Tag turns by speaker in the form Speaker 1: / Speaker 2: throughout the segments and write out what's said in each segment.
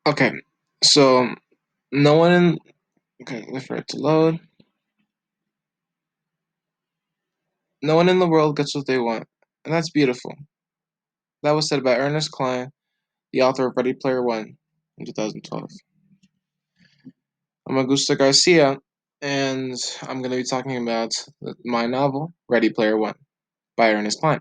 Speaker 1: Okay, so no one in. Okay, wait for it to load. No one in the world gets what they want, and that's beautiful. That was said by Ernest Cline, the author of Ready Player One in 2012. I'm Augusto Garcia, and I'm going to be talking about my novel, Ready Player One, by Ernest Cline.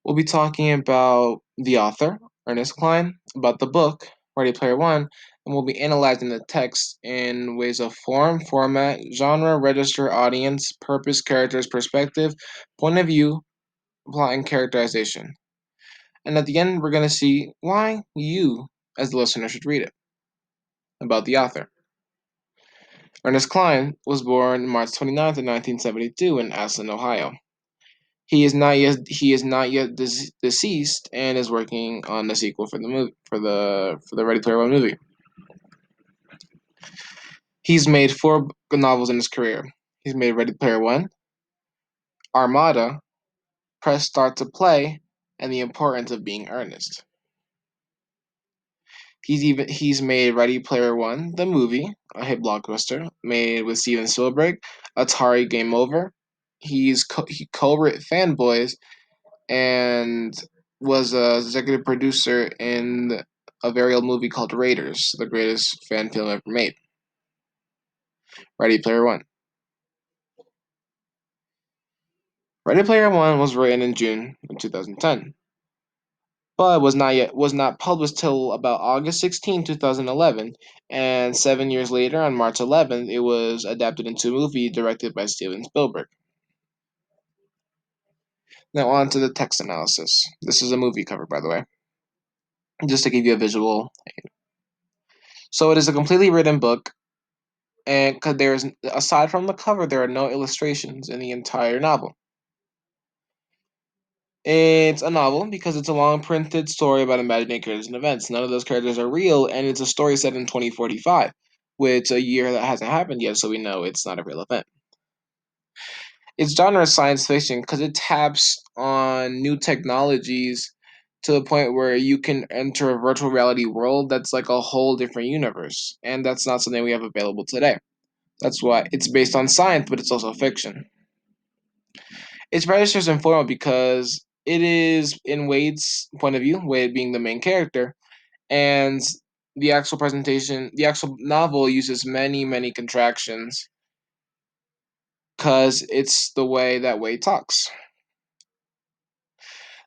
Speaker 1: We'll be talking about the author, Ernest Cline, about the book, Ready Player One, and we'll be analyzing the text in ways of form, format, genre, register, audience, purpose, characters, perspective, point of view, plot, and characterization. And at the end, we're going to see why you, as the listener, should read it. About the author. Ernest Cline was born March 29th, 1972 in Ashland, Ohio. He is not yet deceased and is working on the sequel for the movie for the Ready Player One movie. He's made four novels in his career. He's made Ready Player One, Armada, Press Start to Play, and The Importance of Being Earnest. He's made Ready Player One, the movie, a hit blockbuster made with Steven Spielberg, Atari Game Over. He co-wrote Fanboys and was a executive producer in a very old movie called Raiders, the greatest fan film ever made. Ready Player One. Ready Player One was written in June of 2010, but was not published till about August 16, 2011, and 7 years later, on March 11th, it was adapted into a movie directed by Steven Spielberg. Now on to the text analysis. This is a movie cover, by the way, just to give you a visual. So it is a completely written book, and because there's aside from the cover, there are no illustrations in the entire novel. It's a novel because it's a long printed story about imaginary characters and events. None of those characters are real, and it's a story set in 2045, which a year that hasn't happened yet, so we know it's not a real event. Its genre is science fiction because it taps on new technologies to the point where you can enter a virtual reality world that's like a whole different universe, and that's not something we have available today. That's why it's based on science, but it's also fiction. It's registers and formal because it is in Wade's point of view, Wade being the main character, and the actual novel uses many, many contractions because it's the way that Wade talks.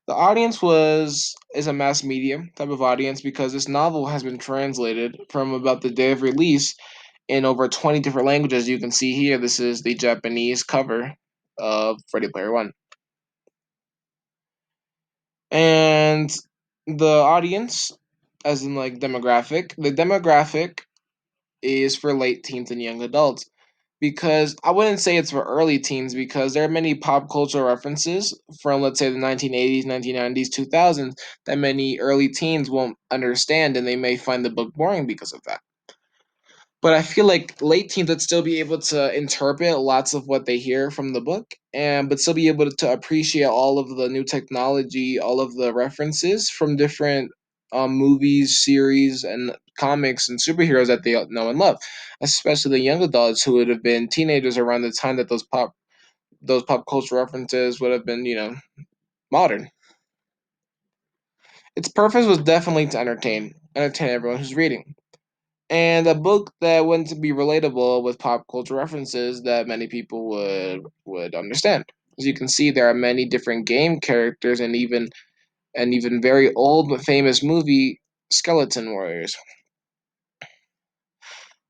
Speaker 1: The audience was is a mass media type of audience because this novel has been translated from about the day of release in over 20 different languages. You can see here, this is the Japanese cover of Ready Player One. And the audience, as in like demographic, the demographic is for late teens and young adults because I wouldn't say it's for early teens because there are many pop culture references from, let's say, the 1980s, 1990s, 2000s that many early teens won't understand, and they may find the book boring because of that. But I feel like late teens would still be able to interpret lots of what they hear from the book, and but still be able to appreciate all of the new technology, all of the references from different movies, series, and comics and superheroes that they know and love. Especially the young adults who would have been teenagers around the time that those pop culture references would have been, modern. Its purpose was definitely to entertain everyone who's reading, and a book that wouldn't be relatable with pop culture references that many people would understand. As you can see, there are many different game characters and even very old but famous movie skeleton warriors.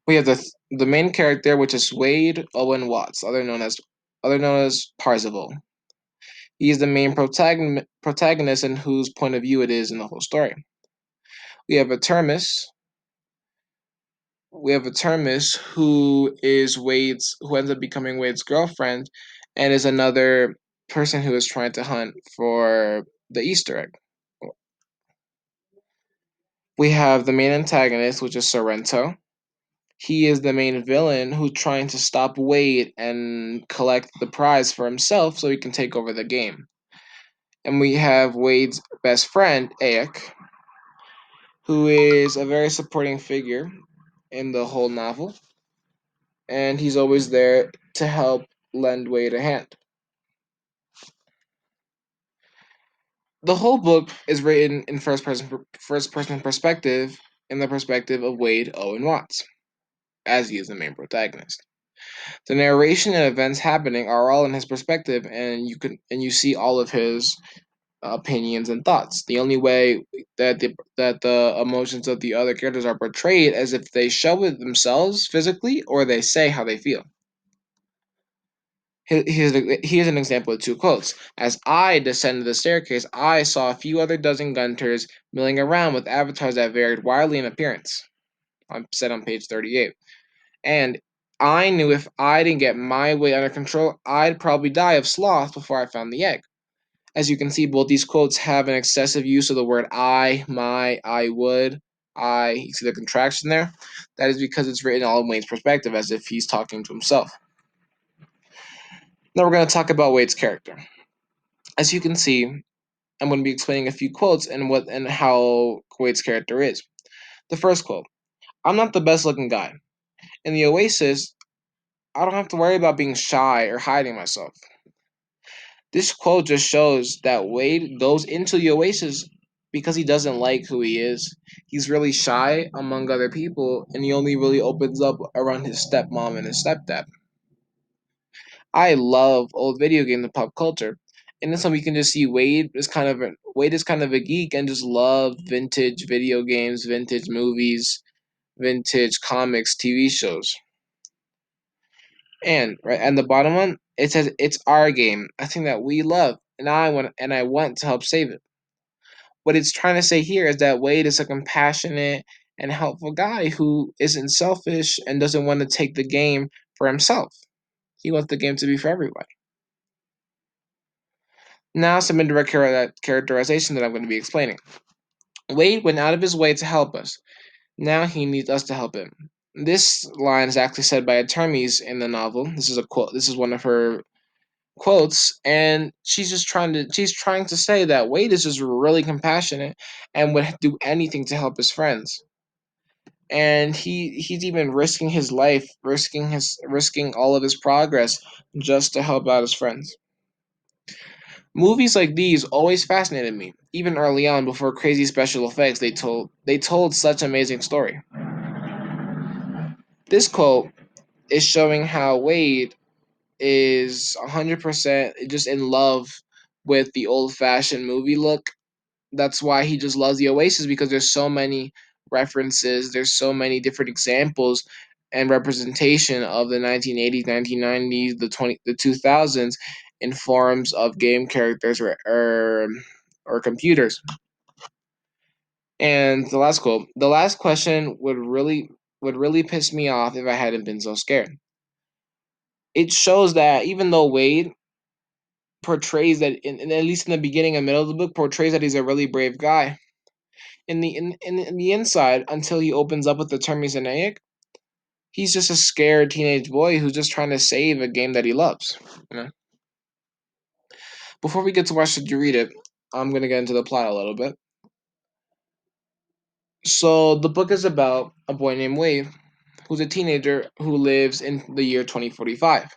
Speaker 1: We have the main character, which is Wade Owen Watts, other known as Parzival. He is the main protagonist and whose point of view it is in the whole story. We have a Termus, who ends up becoming Wade's girlfriend and is another person who is trying to hunt for the Easter egg. We have the main antagonist, which is Sorrento. He is the main villain who's trying to stop Wade and collect the prize for himself so he can take over the game. And we have Wade's best friend, Aik, who is a very supporting figure in the whole novel, and he's always there to help lend Wade a hand. The whole book is written in first person perspective, in the perspective of Wade Owen Watts, as he is the main protagonist. The narration and events happening are all in his perspective, and you see all of his opinions and thoughts. The only way that the emotions of the other characters are portrayed as if they show it themselves physically or they say how they feel. Here's an example of two quotes. As I descended the staircase, I saw a few other dozen gunters milling around with avatars that varied wildly in appearance. I'm said on page 38. And I knew if I didn't get my way under control, I'd probably die of sloth before I found the egg. As you can see, both these quotes have an excessive use of the word I, my, I would, I. You see the contraction there? That is because it's written all in Wayne's perspective, as if he's talking to himself. Now we're going to talk about Wade's character. As you can see, I'm going to be explaining a few quotes and how Wade's character is. The first quote: I'm not the best looking guy. In the Oasis, I don't have to worry about being shy or hiding myself. This quote just shows that Wade goes into the Oasis because he doesn't like who he is. He's really shy among other people, and he only really opens up around his stepmom and his stepdad. I love old video games and pop culture. And this one we can just see Wade is kind of a geek and just love vintage video games, vintage movies, vintage comics, TV shows. And the bottom one, it says it's our game, a thing that we love, and I want to help save it. What it's trying to say here is that Wade is a compassionate and helpful guy who isn't selfish and doesn't want to take the game for himself. He wants the game to be for everybody. Now, some indirect characterization that I'm going to be explaining. Wade went out of his way to help us. Now he needs us to help him. This line is actually said by Hermes in the novel. This is a quote. This is one of her quotes, and she's trying to say that Wade is just really compassionate and would do anything to help his friends. And he's even risking his life, risking all of his progress just to help out his friends. Movies like these always fascinated me. Even early on, before crazy special effects, they told such amazing story. This quote is showing how Wade is 100% just in love with the old fashioned movie look. That's why he just loves the Oasis, because there's so many references, there's so many different examples and representation of the 1980s, 1990s, the 2000s in forms of game characters or computers. And the last question would really piss me off if I hadn't been so scared. It shows that even though Wade portrays that at least in the beginning and middle of the book portrays that he's a really brave guy, in the inside, until he opens up with the Termisanaic, he's just a scared teenage boy who's just trying to save a game that he loves. You know. Before we get to why should you read it, I'm gonna get into the plot a little bit. So the book is about a boy named Wade, who's a teenager who lives in the year 2045.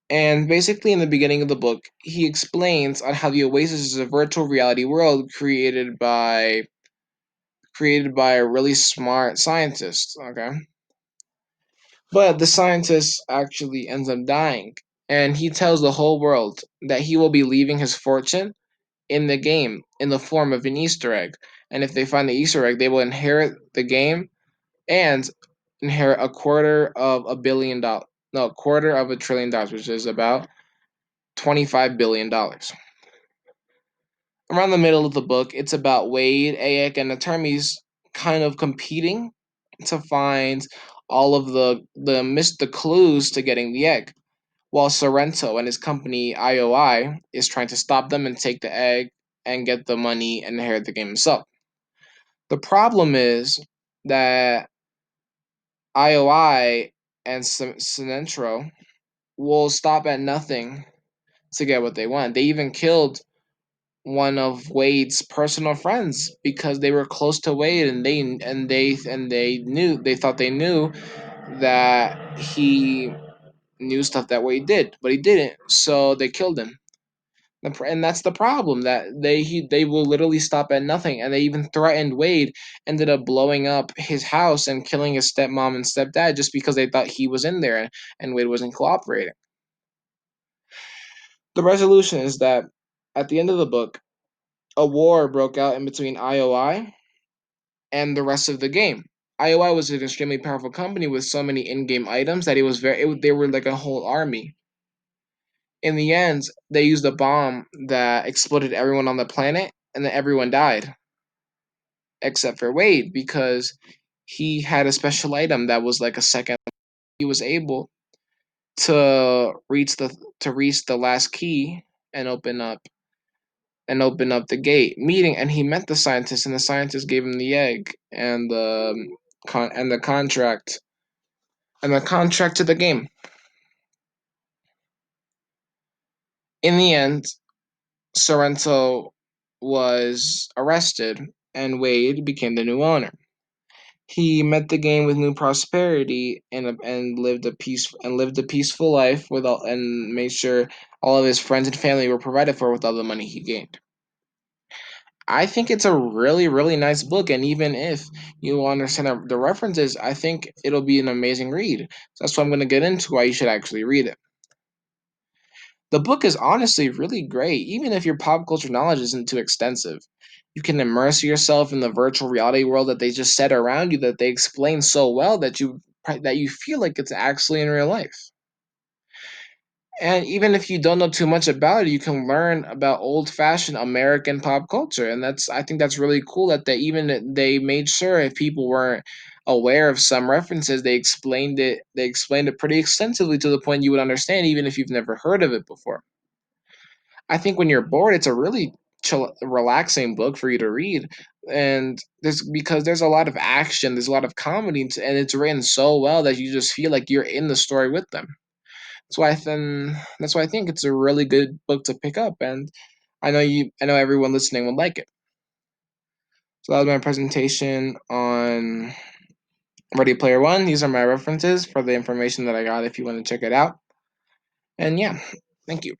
Speaker 1: And basically, in the beginning of the book, he explains on how the Oasis is a virtual reality world created by a really smart scientist. Okay, but the scientist actually ends up dying, and he tells the whole world that he will be leaving his fortune in the game in the form of an Easter egg. And if they find the Easter egg, they will inherit the game and inherit $250 million. No, $250 billion, which is about $25 billion. Around the middle of the book, it's about Wade, Ayek, and Attorneys kind of competing to find all of the clues to getting the egg, while Sorrento and his company IOI is trying to stop them and take the egg and get the money and inherit the game himself. The problem is that IOI and Sinestro will stop at nothing to get what they want. They even killed one of Wade's personal friends because they were close to Wade, and they knew, they thought they knew that he knew stuff that Wade did, but he didn't. So they killed him. And that's the problem, that they will literally stop at nothing, and they even threatened Wade. Ended up blowing up his house and killing his stepmom and stepdad just because they thought he was in there, and Wade wasn't cooperating. The resolution is that at the end of the book, a war broke out in between IOI and the rest of the game. IOI was an extremely powerful company with so many in-game items that they were like a whole army. In the end, they used a bomb that exploded everyone on the planet, and then everyone died except for Wade because he had a special item that was like a second. He was able to reach the last key and open up the gate meeting, and he met the scientist, and the scientist gave him the egg and the contract to the game. In the end, Sorrento was arrested, and Wade became the new owner. He met the game with new prosperity, and lived a peaceful life with all, and made sure all of his friends and family were provided for with all the money he gained. I think it's a really, really nice book, and even if you understand the references, I think it'll be an amazing read. So that's what I'm going to get into, why you should actually read it. The book is honestly really great, even if your pop culture knowledge isn't too extensive. You can immerse yourself in the virtual reality world that they just set around you, that they explain so well that you feel like it's actually in real life. And even if you don't know too much about it, you can learn about old-fashioned American pop culture, and that's I think that's really cool that they made sure if people weren't aware of some references, they explained it. They explained it pretty extensively to the point you would understand, even if you've never heard of it before. I think when you're bored, it's a really relaxing book for you to read, and there's a lot of action, there's a lot of comedy, and it's written so well that you just feel like you're in the story with them. That's why I think it's a really good book to pick up, and I know everyone listening would like it. So that was my presentation on Ready Player One. These are my references for the information that I got if you want to check it out. And yeah, thank you.